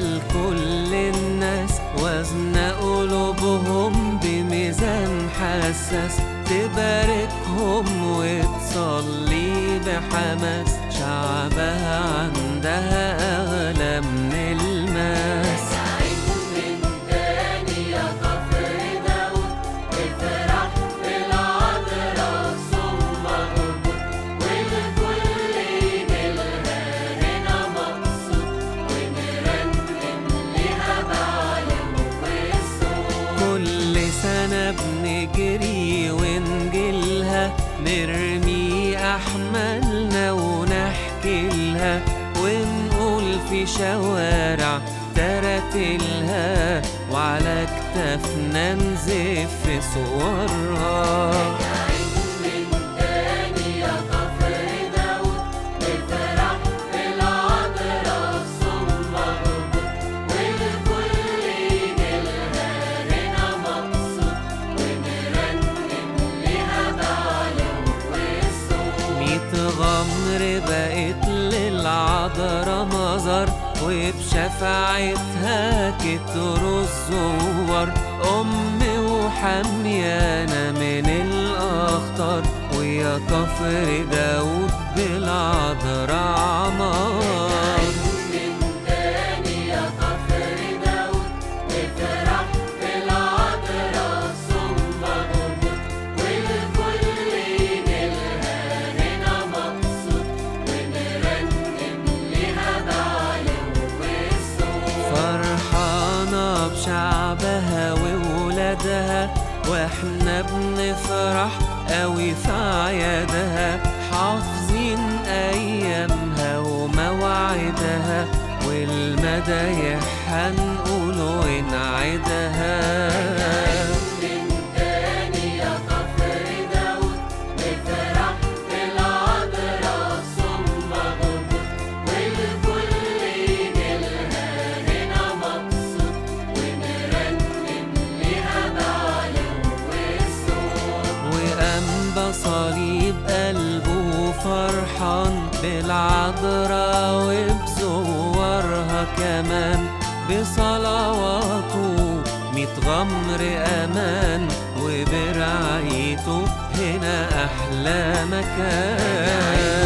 لكل الناس، وزن قلوبهم بميزان حساس، تباركهم وتصلي بحماس، شعبها عندها أغلى من الماس. بنجري ونجيلها، نرمي أحمالنا ونحكي لها، ونقول في شوارع تراتلها، وعلى كتافنا نزف صورها. غمر بقت للعذرا مزار، وبشفاعتها كتروا الزوار، وحميانة من الأخطار، ويا كفر داود بالعذرا عمار. شعبها وولادها، واحنا بنفرح قوي في عيادها، حافظين ايامها ومواعيدها، والمدايح هنقول ونعيدها. صليب قلبه فرحان بالعذراء، وبزورها كمان بصلواته 100 غمر أمان، وبرعايته هنا أحلى مكان.